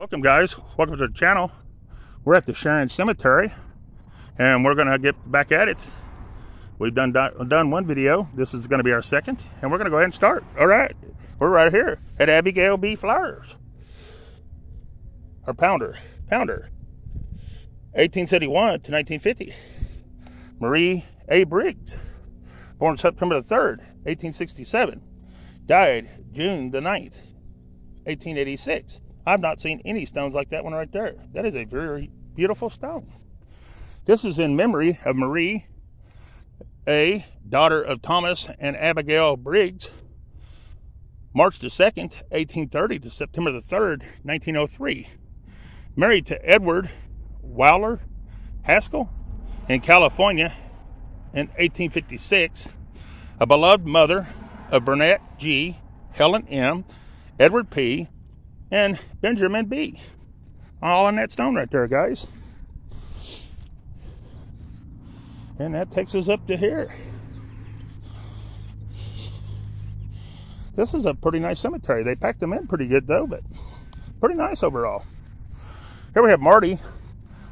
Welcome guys, welcome to the channel. We're at the Sharon Cemetery and we're gonna get back at it. We've done one video. This is gonna be our second and we're gonna go ahead and start. All right, we're right here at Abigail B. Flowers. Our pounder, 1871 to 1950. Marie A. Briggs, born September the 3rd, 1867. Died June the 9th, 1886. I've not seen any stones like that one right there. That is a very beautiful stone. This is in memory of Marie A., daughter of Thomas and Abigail Briggs, March the 2nd, 1830 to September the 3rd, 1903. Married to Edward Wowler Haskell in California in 1856. A beloved mother of Burnett G., Helen M., Edward P., and Benjamin B. All on that stone right there, guys. And that takes us up to here. This is a pretty nice cemetery. They packed them in pretty good though, but pretty nice overall. Here we have Marty.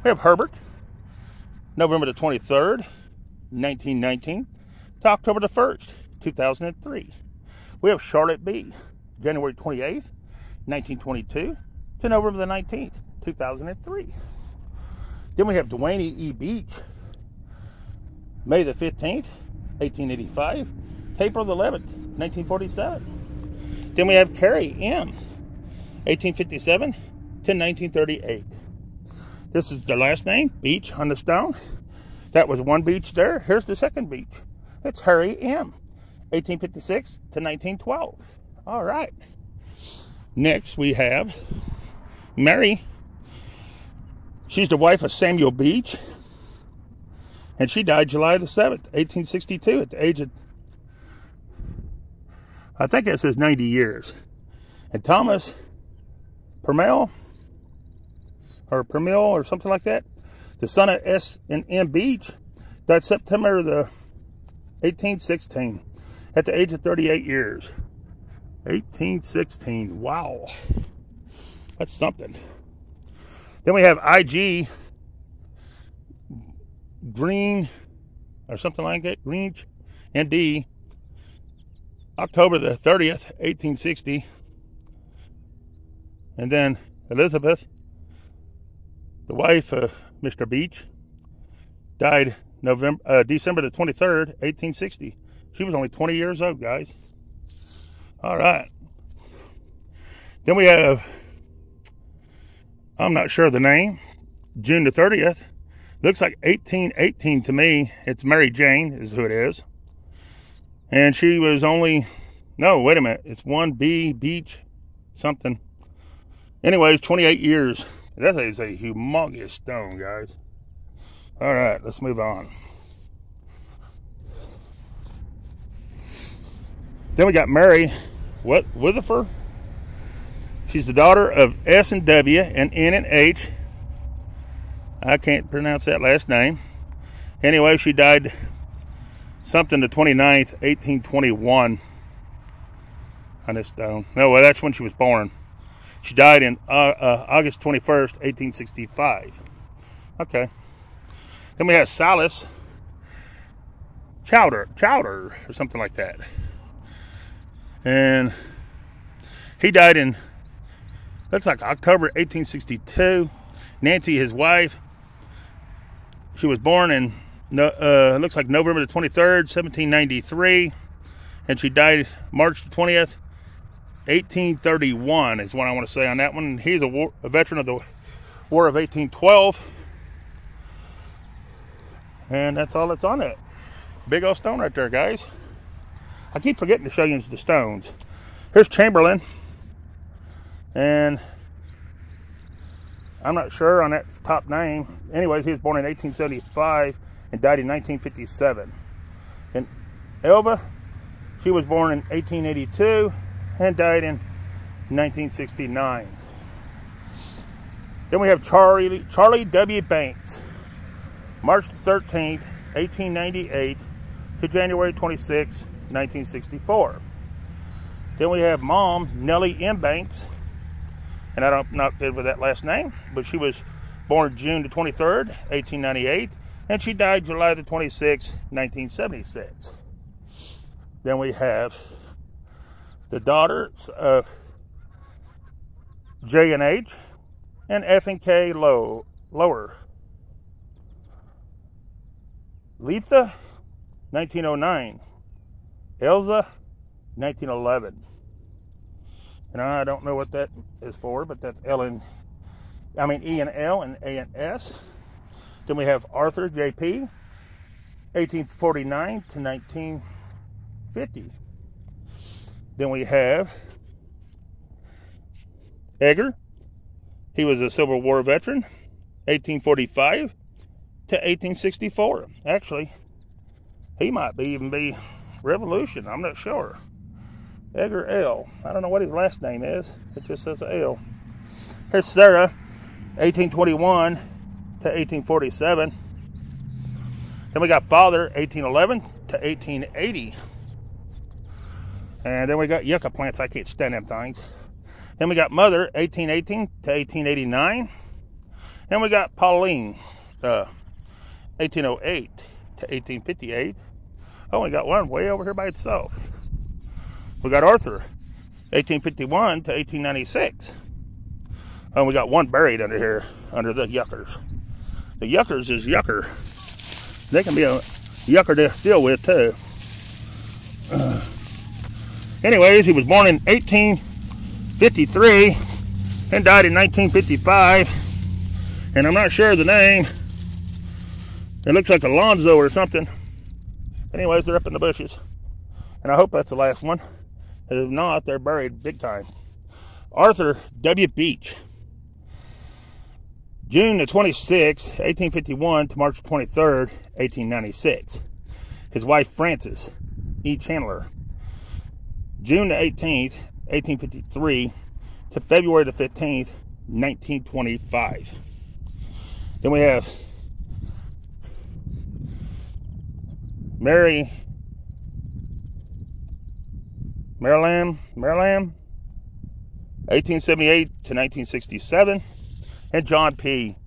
We have Herbert, November the 23rd, 1919 to October the 1st, 2003. We have Charlotte B., January 28th, 1922 to November the 19th, 2003. Then we have Dwayne E. Beach, May the 15th, 1885 to April the 11th, 1947. Then we have Carrie M., 1857 to 1938. This is the last name, Beach, on the stone. That was one beach there. Here's the second beach. It's Harry M., 1856 to 1912. All right. Next, we have Mary. She's the wife of Samuel Beach, and she died July the 7th, 1862, at the age of, I think it says 90 years. And Thomas Permel, or something like that, the son of S. and M. Beach, died September the 1816, at the age of 38 years. 1816. Wow, that's something. Then we have IG Green, or something like that, Greench, ND, October the 30th, 1860. And then Elizabeth, the wife of Mr. Beach, died December the 23rd, 1860. She was only 20 years old, guys. All right. Then we have, I'm not sure of the name, June the 30th. Looks like 1818 to me. It's Mary Jane is who it is. And she was only, no, wait a minute. It's 1B Beach something. Anyways, 28 years. That is a humongous stone, guys. All right, let's move on. Then we got Mary Witherford. She's the daughter of S and W and N and H. I can't pronounce that last name. Anyway, she died something the 29th, 1821 on this stone. No, well, that's when she was born. She died in August 21st, 1865. Okay. Then we have Silas Chowder, or something like that. And he died in, looks like October 1862. Nancy, his wife, she was born in, looks like November the 23rd, 1793. And she died March the 20th, 1831 is what I want to say on that one. He's a veteran of the War of 1812. And that's all that's on it. Big old stone right there, guys. I keep forgetting to show you the stones. Here's Chamberlain. And I'm not sure on that top name. Anyways, he was born in 1875 and died in 1957. And Elva, she was born in 1882 and died in 1969. Then we have Charlie W. Banks, March 13th, 1898 to January 26th, 1964. Then we have Mom, Nellie M. Banks, and I'm not good with that last name, but she was born June the 23rd, 1898, and she died July the 26th, 1976. Then we have the daughters of J and H and F and K Lower. Letha, 1909. Elza, 1911. And I don't know what that is for, but that's E and L and A and S. Then we have Arthur J.P., 1849 to 1950. Then we have Edgar. He was a Civil War veteran, 1845 to 1864. Actually, he might even be Revolution. I'm not sure. Edgar L. I don't know what his last name is. It just says L. Here's Sarah, 1821 to 1847. Then we got Father, 1811 to 1880. And then we got yucca plants. I can't stand them things. Then we got Mother, 1818 to 1889. Then we got Pauline, 1808 to 1858. Oh, we got one way over here by itself. We got Arthur, 1851 to 1896. Oh, we got one buried under here, under the yuckers. The yuckers is yucker. They can be a yucker to deal with, too. Anyways, he was born in 1853 and died in 1955. And I'm not sure of the name. It looks like Alonzo or something. Anyways, they're up in the bushes. And I hope that's the last one. If not, they're buried big time. Arthur W. Beach. June the 26th, 1851 to March 23rd, 1896. His wife, Frances E. Chandler. June the 18th, 1853 to February the 15th, 1925. Then we have Maryland, 1878 to 1967, and John P.,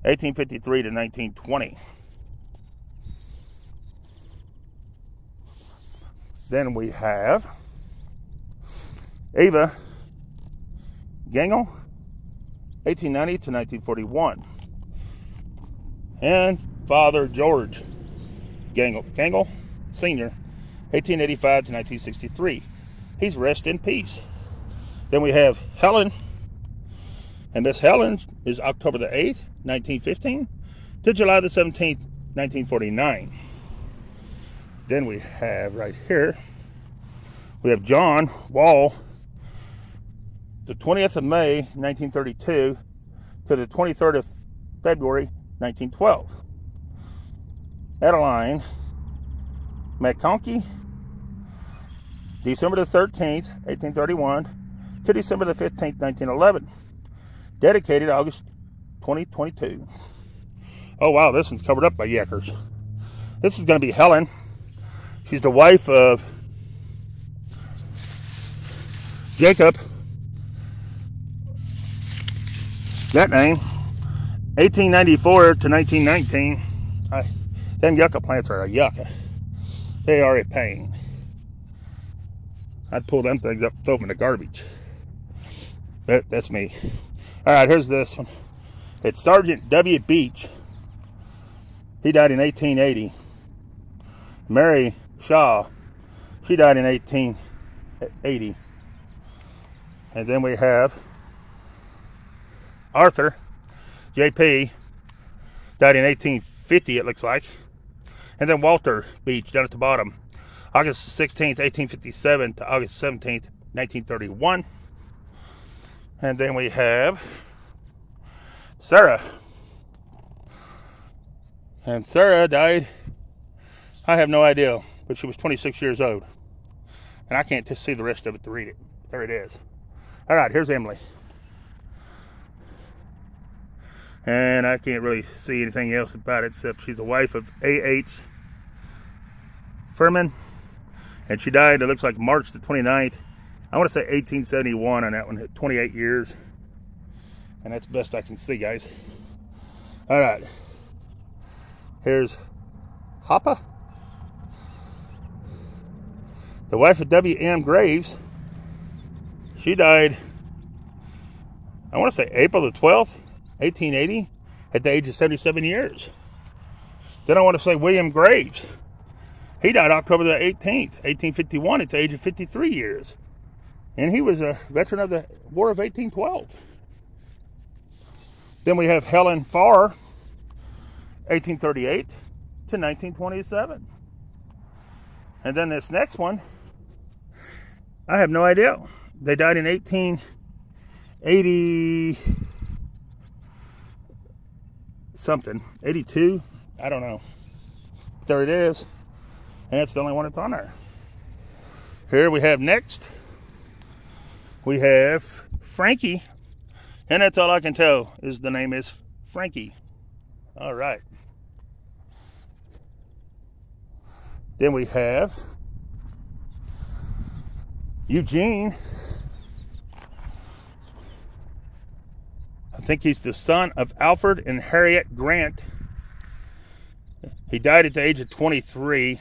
1853 to 1920. Then we have Ava Gangle, 1890 to 1941, and Father George Gangle Sr., 1885 to 1963. He's rest in peace. Then we have Helen, and Miss Helen is October the 8th, 1915 to July the 17th, 1949. Then we have right here, we have John Wall, the 20th of May, 1932 to the 23rd of February, 1912. Adeline McConkey, December the 13th, 1831 to December the 15th, 1911. Dedicated August 2022. Oh wow, this one's covered up by yuckers. This is going to be Helen. She's the wife of Jacob. That name. 1894 to 1919. Them yucca plants are a yucca. They are a pain. I'd pull them things up and throw them in the garbage. That's me. Alright, here's this one. It's Sergeant W. Beach. He died in 1880. Mary Shaw. She died in 1880. And then we have Arthur J.P. died in 1850, it looks like. And then Walter Beach down at the bottom. August 16th, 1857 to August 17th, 1931. And then we have Sarah. And Sarah died, I have no idea, but she was 26 years old. And I can't see the rest of it to read it. There it is. All right, here's Emily. And I can't really see anything else about it except she's the wife of A.H. Furman. And she died, it looks like March the 29th. I want to say 1871 on that one, 28 years. And that's best I can see, guys. All right. Here's Hoppa, the wife of W.M. Graves. She died, I want to say April the 12th, 1880, at the age of 77 years. Then I want to say William Graves. He died October the 18th, 1851, at the age of 53 years. And he was a veteran of the War of 1812. Then we have Helen Farr, 1838 to 1927. And then this next one, I have no idea. They died in 1880 something, 82, I don't know. There it is. And that's the only one that's on there. Here we have next, we have Frankie. And that's all I can tell is the name is Frankie. All right. Then we have Eugene. I think he's the son of Alfred and Harriet Grant. He died at the age of 23.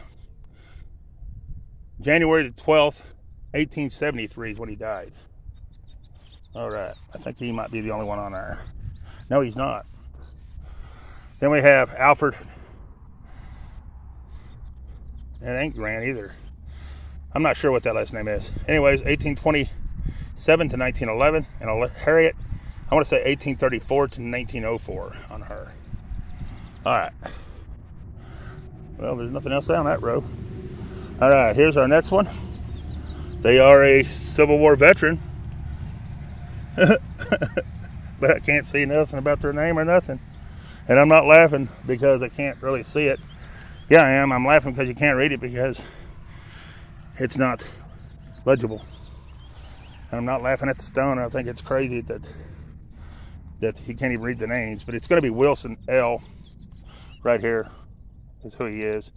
January the 12th, 1873 is when he died. All right. I think he might be the only one on there. No, he's not. Then we have Alfred. It ain't Grant either. I'm not sure what that last name is. Anyways, 1827 to 1911. And Harriet, I want to say 1834 to 1904 on her. All right. Well, there's nothing else down that row. All right, here's our next one. They are a Civil War veteran. But I can't see nothing about their name or nothing. And I'm not laughing because I can't really see it. Yeah, I am. I'm laughing because you can't read it because it's not legible. And I'm not laughing at the stone. I think it's crazy that he can't even read the names. But it's going to be Wilson L. right here is who he is.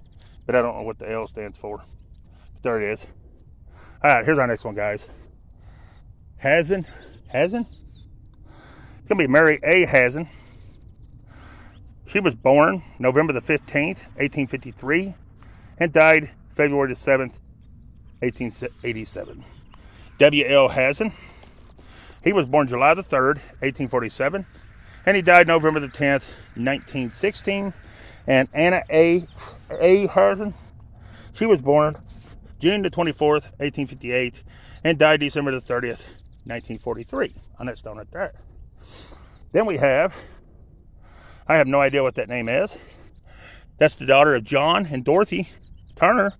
But I don't know what the L stands for. But there it is. All right, here's our next one, guys. Hazen? It's going to be Mary A. Hazen. She was born November the 15th, 1853, and died February the 7th, 1887. W.L. Hazen. He was born July the 3rd, 1847, and he died November the 10th, 1916. And Anna A. Hazen. She was born June the 24th, 1858, and died December the 30th, 1943. On that stone right there. Then we have, I have no idea what that name is. That's the daughter of John and Dorothy Turner.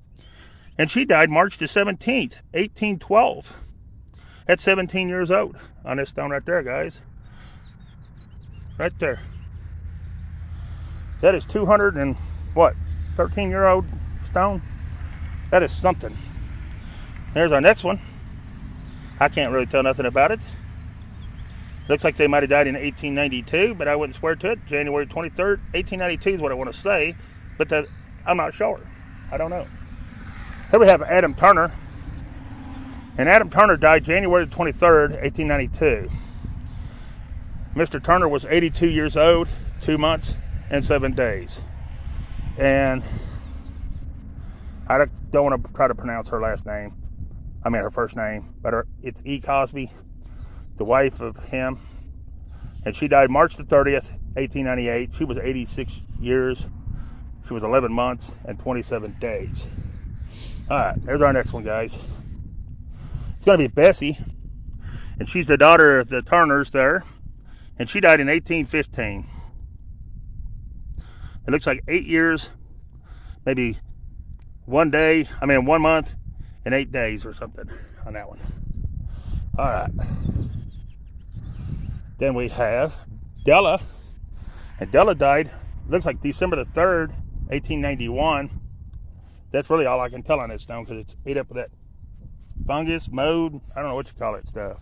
And she died March the 17th, 1812. At 17 years old. On this stone right there, guys. Right there. That is 200 and what? 13-year-old stone? That is something. There's our next one. I can't really tell nothing about it. Looks like they might have died in 1892, but I wouldn't swear to it. January 23rd, 1892 is what I want to say, but I'm not sure. I don't know. Here we have Adam Turner. And Adam Turner died January 23rd, 1892. Mr. Turner was 82 years old, 2 months, and 7 days. And I don't want to try to pronounce her last name. I mean her first name, but it's E. Cosby, the wife of him. And she died March the 30th, 1898. She was 86 years. She was 11 months and 27 days. All right, there's our next one, guys. It's going to be Bessie. And she's the daughter of the Turners there. And she died in 1815. It looks like 8 years, maybe 1 month and 8 days or something on that one. All right. Then we have Della. And Della died, looks like December the 3rd, 1891. That's really all I can tell on this stone because it's ate up with that fungus, mold, I don't know what you call it stuff.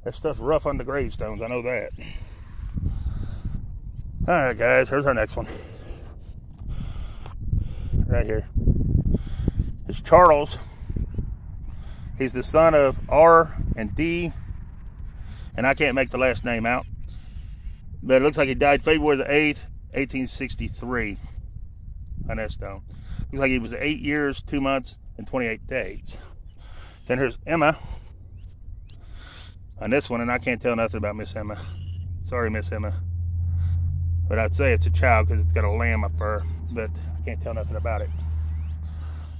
That stuff's rough on the gravestones, I know that. Alright guys, here's our next one. Right here. It's Charles. He's the son of R and D. and I can't make the last name out, but it looks like he died February the 8th, 1863 on that stone. Looks like he was 8 years, 2 months, and 28 days. Then here's Emma on this one, and I can't tell nothing about Miss Emma. Sorry, Miss Emma. But I'd say it's a child because it's got a lamb up there, but I can't tell nothing about it.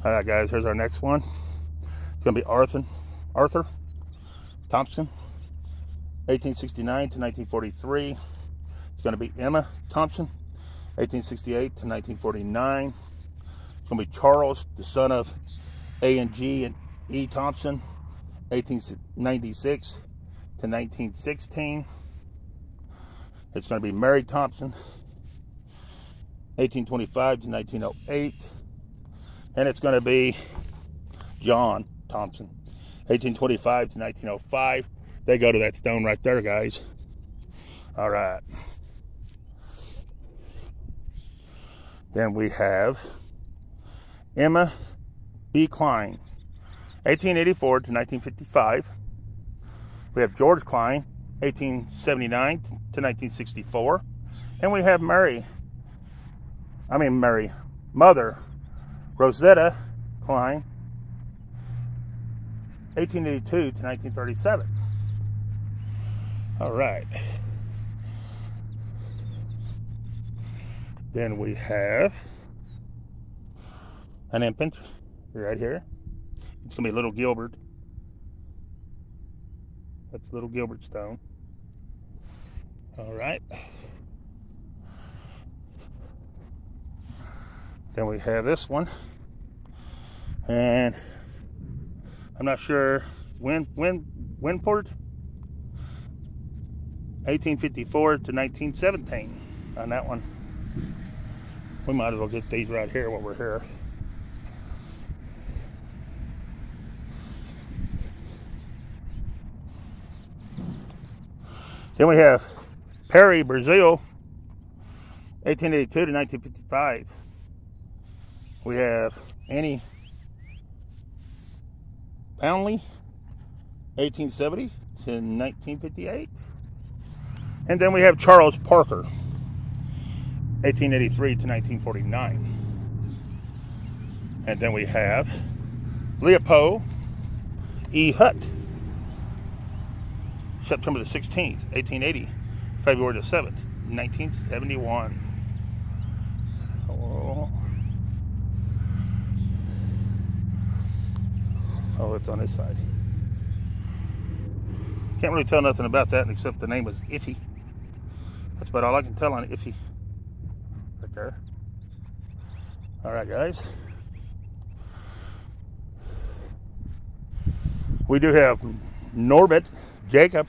All right, guys, here's our next one. It's going to be Arthur Thompson, 1869 to 1943. It's going to be Emma Thompson, 1868 to 1949. It's going to be Charles, the son of A and G and E Thompson, 1896 to 1916. It's going to be Mary Thompson, 1825 to 1908. And it's going to be John Thompson, 1825 to 1905. They go to that stone right there, guys. All right. Then we have Emma B. Klein, 1884 to 1955. We have George Klein, 1879 to 1964. And we have Mother Rosetta Klein, 1882 to 1937. All right. Then we have an infant right here. It's going to be Little Gilbert. That's Little Gilbert stone. All right. Then we have this one. And I'm not sure Winport, 1854 to 1917 on that one. We might as well get these right here while we're here. Then we have Perry, Brazil, 1882 to 1955. We have Annie Poundley, 1870 to 1958. And then we have Charles Parker, 1883 to 1949. And then we have Leopold E. Hutt, September the 16th, 1880, February the 7th, 1971. Oh, it's on this side. Can't really tell nothing about that except the name was Iffy. That's about all I can tell on Iffy. Right there. All right, guys. We do have Norbert Jacob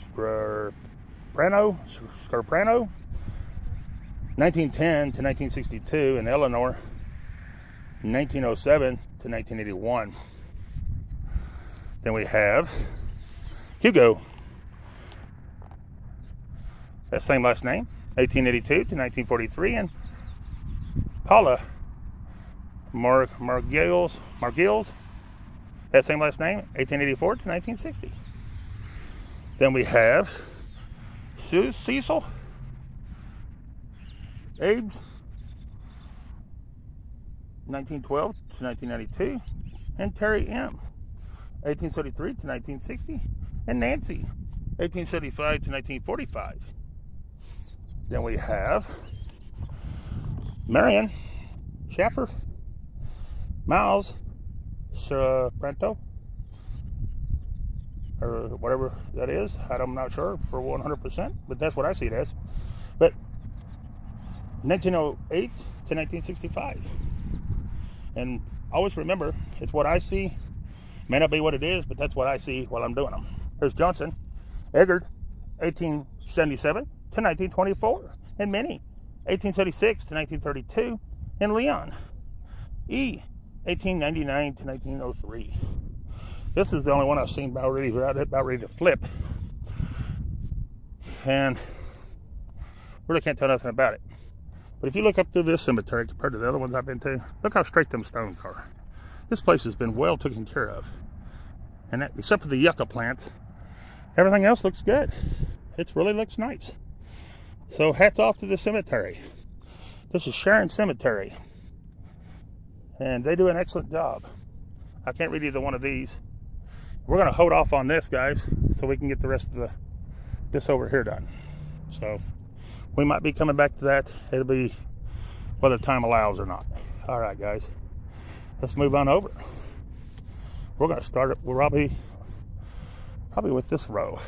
Scarprano, 1910 to 1962, and Eleanor, 1907 to 1981. Then we have Hugo, that same last name, 1882 to 1943, and Paula Margils, that same last name, 1884 to 1960. Then we have Cecil Abe's, 1912 to 1992, and Terry M., 1873 to 1960, and Nancy, 1875 to 1945. Then we have Marion Schaffer, Miles Serpento, or whatever that is. I'm not sure for 100%, but that's what I see it as. But 1908 to 1965. And always remember, it's what I see. May not be what it is, but that's what I see while I'm doing them. Here's Johnson Eggard, 1877 to 1924. And Minnie, 1876 to 1932. And Leon E., 1899 to 1903. This is the only one I've seen about ready to flip. And really can't tell nothing about it. But if you look up through this cemetery compared to the other ones I've been to, look how straight them stones are. This place has been well taken care of. And that, except for the yucca plants, everything else looks good. It really looks nice. So hats off to the cemetery. This is Sharon Cemetery, and they do an excellent job. I can't read either one of these. We're going to hold off on this, guys, so we can get the rest of this over here done. So we might be coming back to that. It'll be whether time allows or not. All right, guys, let's move on over. We're going to start it. We're probably with this row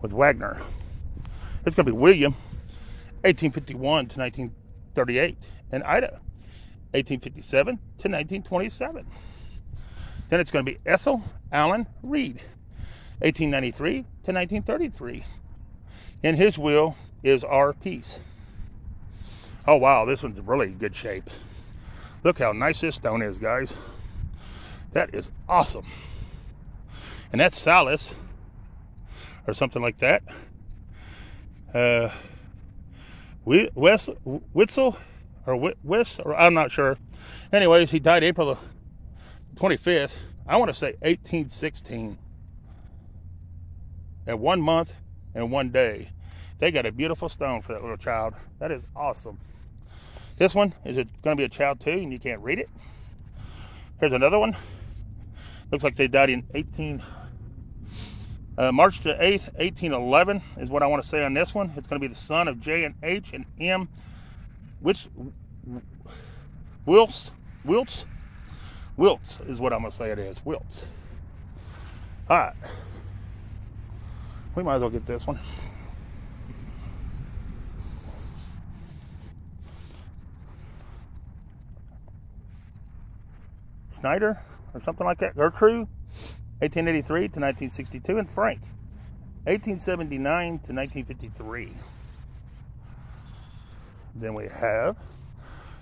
with Wagner. It's going to be William, 1851 to 1938, and Ida, 1857 to 1927. Then it's going to be Ethel Allen Reed, 1893 to 1933. And his will is our peace. Oh wow, this one's really in good shape. Look how nice this stone is, guys. That is awesome. And that's Salis, or something like that. Witzel, or I'm not sure. Anyways, he died April 25th. I want to say 1816. At 1 month and 1 day. They got a beautiful stone for that little child. That is awesome. This one is going to be a child too, and you can't read it. Here's another one. Looks like they died in March the 8th, 1811 is what I want to say on this one. It's going to be the son of J and H and M. Wiltz is what I'm going to say it is. Wiltz. All right. We might as well get this one. Snyder or something like that. Gertrude, 1883 to 1962, and Frank, 1879 to 1953. Then we have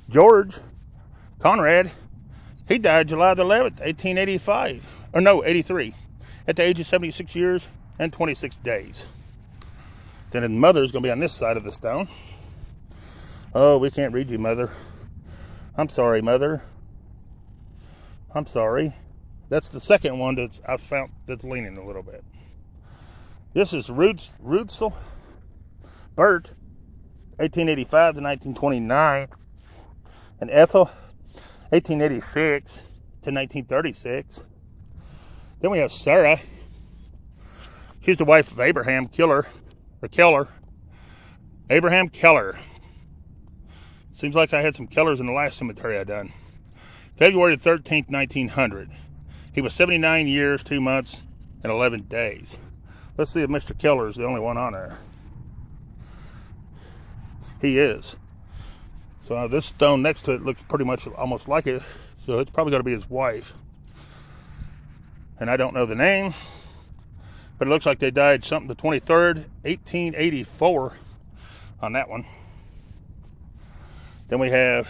George Conrad. He died July the 11th, 1885, or no, 83, at the age of 76 years and 26 days. Then his mother is going to be on this side of the stone. Oh, we can't read you, Mother. I'm sorry, Mother. I'm sorry. That's the second one that I found that's leaning a little bit. This is Rutzel Bert, 1885 to 1929. And Ethel, 1886 to 1936. Then we have Sarah. She's the wife of Abraham Keller. Abraham Keller. Seems like I had some Kellers in the last cemetery I done. February 13th, 1900. He was 79 years, 2 months, and 11 days. Let's see if Mr. Keller is the only one on there. He is. So this stone next to it looks pretty much almost like it. So it's probably going to be his wife. And I don't know the name. But it looks like they died something the 23rd, 1884 on that one. Then we have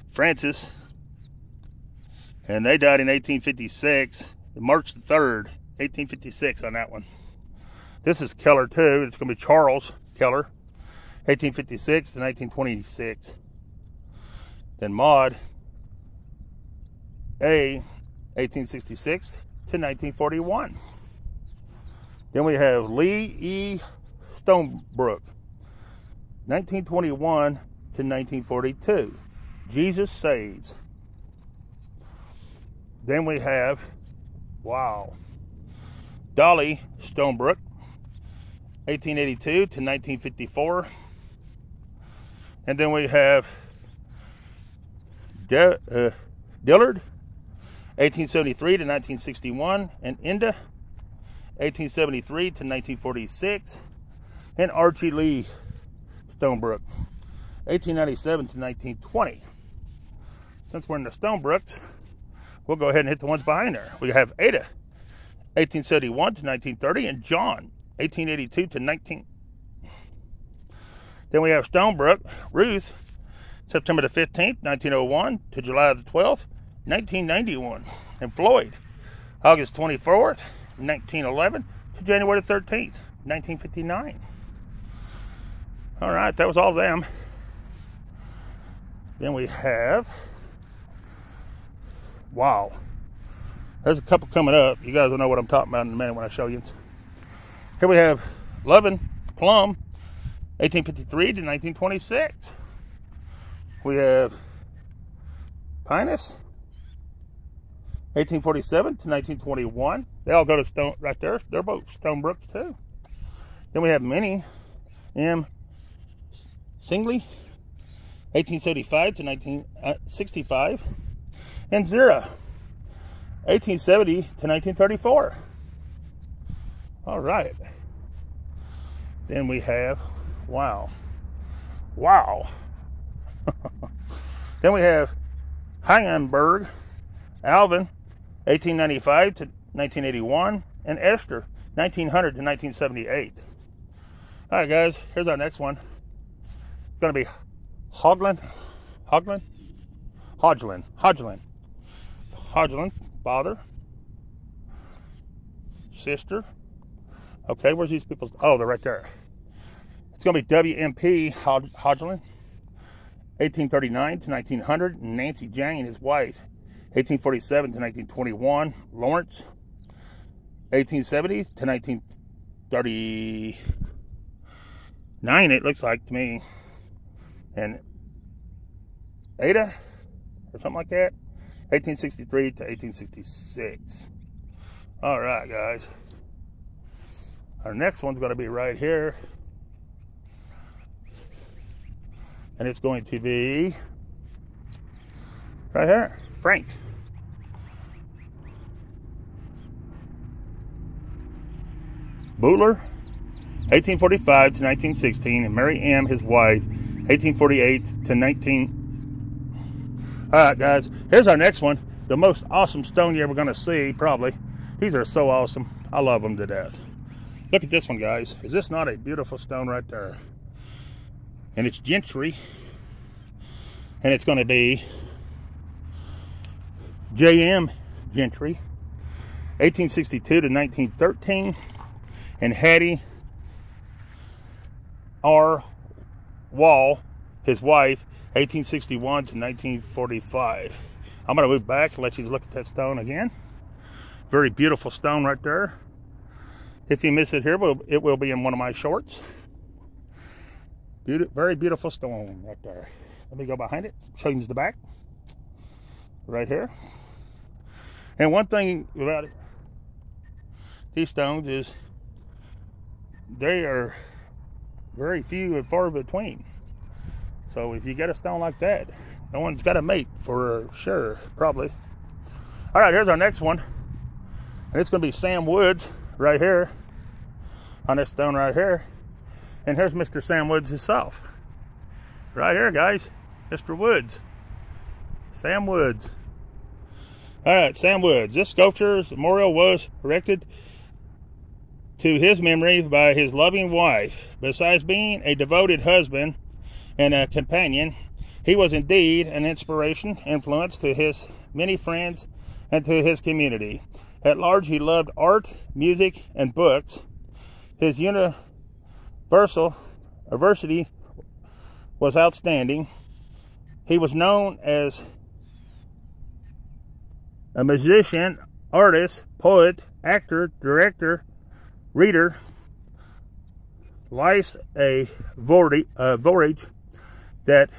Francis, and they died in 1856, March the 3rd, 1856 on that one. This is Keller too. It's going to be Charles Keller, 1856 to 1926. Then Maud A, 1866 to 1941. Then we have Lee E. Stonebrook, 1921 to 1942. Jesus Saves. Then we have, wow, Dolly Stonebrook, 1882 to 1954. And then we have Dillard, 1873 to 1961. And Inda, 1873 to 1946. And Archie Lee Stonebrook, 1897 to 1920. Since we're in the Stonebrooks, we'll go ahead and hit the ones behind there. We have Ada, 1871 to 1930, and John, 1882 to 19. Then we have Stonebrook, Ruth, September the 15th, 1901 to July the 12th, 1991. And Floyd, August 24th, 1911 to January the 13th, 1959. All right, that was all of them. Then we have Wow. There's a couple coming up. You guys will know what I'm talking about in a minute when I show you. Here we have Lovin Plum, 1853 to 1926. We have Pinus, 1847 to 1921. They all go to Stone right there. They're both Stone Brooks too. Then we have Minnie M. Singley, 1875 to 1965. And Zira, 1870 to 1934. All right. Then we have, wow. Then we have Heinberg, Alvin, 1895 to 1981, and Esther, 1900 to 1978. All right, guys, here's our next one. It's going to be Hodgland, father, sister. Okay, where's these people? Oh, they're right there. It's going to be W.M.P. Hodgland, 1839 to 1900, and Nancy Jane, his wife, 1847 to 1921. Lawrence, 1870 to 1939, it looks like to me. And Ada, or something like that, 1863 to 1866. All right, guys. Our next one's going to be right here. And it's going to be right here, Frank. Buhler, 1845 to 1916, and Mary M., his wife, 1848 to 19. All right, guys, here's our next one. The most awesome stone you're ever going to see, probably. These are so awesome. I love them to death. Look at this one, guys. Is this not a beautiful stone right there? And it's Gentry. And it's going to be J.M. Gentry, 1862 to 1913. And Hattie R. Wall, his wife, 1861 to 1945. I'm going to move back and let you look at that stone again. Very beautiful stone right there. If you miss it here, it will be in one of my shorts. Very beautiful stone right there. Let me go behind it, show you the back. Right here. And one thing about these stones is they are very few and far between. So if you get a stone like that, no one's got a mate for sure, probably. All right, here's our next one. And it's going to be Sam Woods right here on this stone right here. And here's Mr. Sam Woods himself. Right here, guys. Mr. Woods. Sam Woods. All right, Sam Woods. This sculpture's memorial was erected to his memory by his loving wife. Besides being a devoted husband and a companion, he was indeed an inspiration, influence to his many friends and to his community. At large, he loved art, music, and books. His universal diversity was outstanding. He was known as a musician, artist, poet, actor, director, reader. Life's a voyage that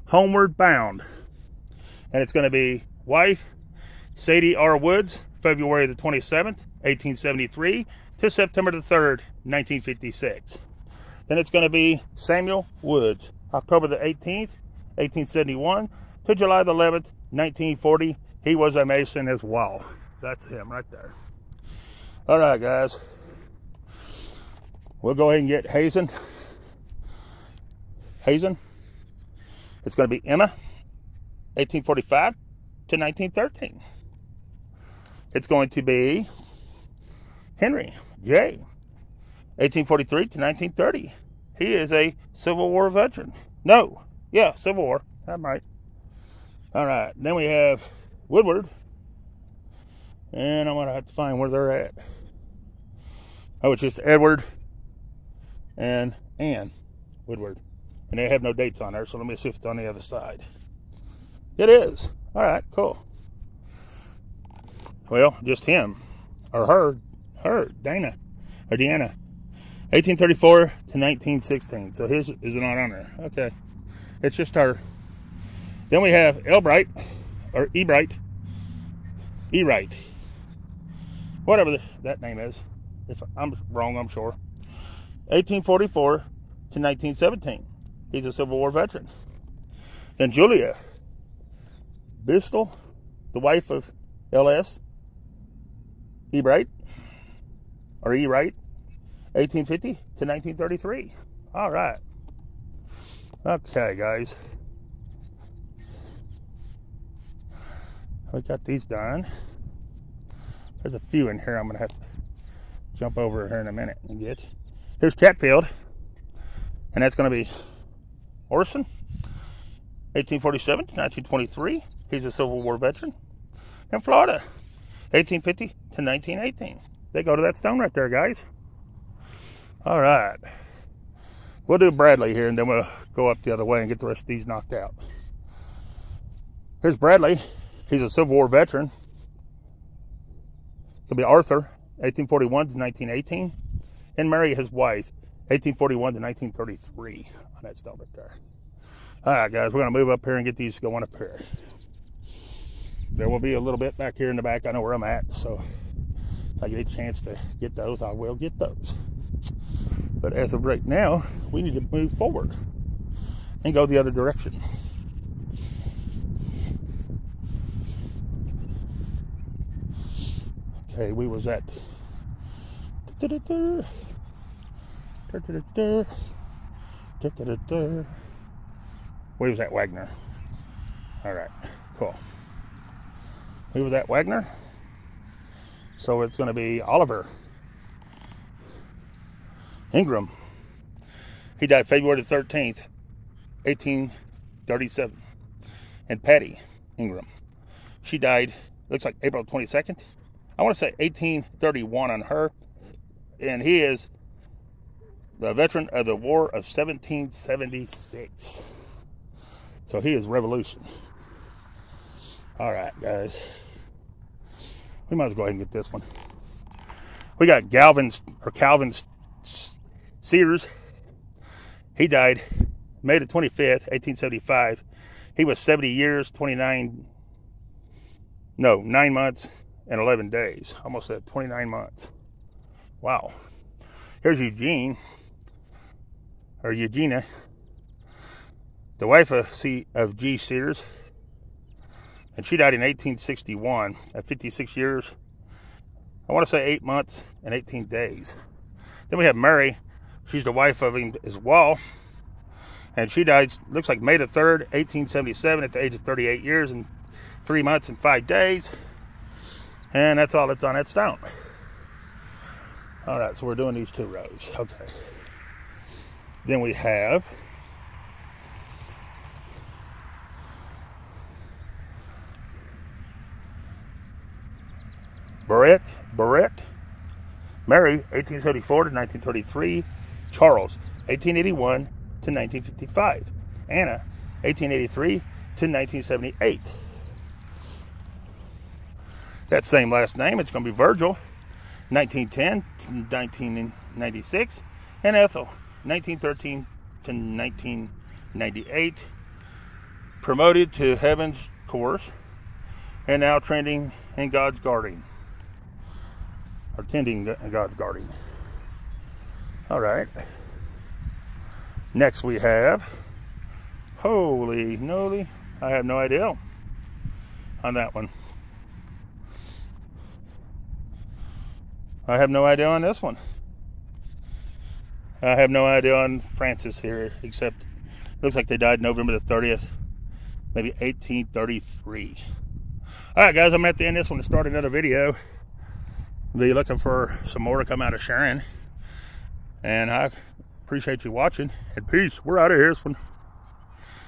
homeward bound. And it's going to be wife, Sadie R. Woods, February the 27th, 1873 to September the 3rd, 1956. Then it's going to be Samuel Woods, October the 18th, 1871 to July the 11th, 1940. He was a Mason as well. That's him right there. All right, guys. We'll go ahead and get Hazen. It's going to be Emma, 1845 to 1913. It's going to be Henry J., 1843 to 1930. He is a Civil War veteran. No, yeah, Civil War. I'm right. All right, then we have Woodward. And I'm going to have to find where they're at. Oh, it's just Edward and Ann Woodward. And they have no dates on there, so let me see if it's on the other side. It is. All right, cool. Well, just him. Or her, Dana. Or Deanna. 1834 to 1916. So his is not on there. Okay. It's just her. Then we have Elbright. Or Ebright. E-Wright. Whatever that name is. If I'm wrong, I'm sure. 1844 to 1917. He's a Civil War veteran. Then Julia Bistel, the wife of L.S. Ebright, or E-Wright, 1850 to 1933. All right. Okay, guys. We got these done. There's a few in here I'm going to have to jump over here in a minute and get. Here's Chatfield, and that's going to be Orson, 1847 to 1923. He's a Civil War veteran. In Florida, 1850 to 1918. They go to that stone right there, guys. All right. We'll do Bradley here, and then we'll go up the other way and get the rest of these knocked out. Here's Bradley. He's a Civil War veteran. It'll be Arthur, 1841 to 1918. And Mary, his wife, 1841 to 1933 on that stone right there. All right, guys, we're going to move up here and get these going up here. There will be a little bit back here in the back. I know where I'm at, so if I get a chance to get those, I will get those. But as of right now, we need to move forward and go the other direction. Okay, we was at we was at Wagner. All right, cool. We was at Wagner, so it's going to be Oliver Ingram. He died February 13th, 1837. And Patty Ingram, she died, looks like April 22nd. I want to say 1831 on her. And he is the veteran of the War of 1776. So he is Revolution. All right, guys. We might as well go ahead and get this one. We got Calvin Sears. He died May the 25th, 1875. He was 70 years, 9 months and 11 days. Almost at 29 months. Wow. Here's Eugenia, the wife of G. Sears. And she died in 1861 at 56 years. I want to say 8 months and 18 days. Then we have Mary. She's the wife of him as well. And she died, looks like May the 3rd, 1877 at the age of 38 years and 3 months and 5 days. And that's all that's on that stone. All right, so we're doing these 2 rows. Okay. Then we have Barrett, Mary, 1874 to 1933. Charles, 1881 to 1955. Anna, 1883 to 1978. That same last name, it's going to be Virgil, 1910 to 1996. And Ethel, 1913 to 1998. Promoted to Heaven's Course. And now trending in God's Garden. Or tending God's garden. All right. Next we have, holy moly, I have no idea on that one. I have no idea on this one. I have no idea on Francis here, except looks like they died November the 30th, maybe 1833. All right, guys, I'm at the end of this one to start another video. Be looking for some more to come out of Sharon. And I appreciate you watching. And peace. We're out of here this one.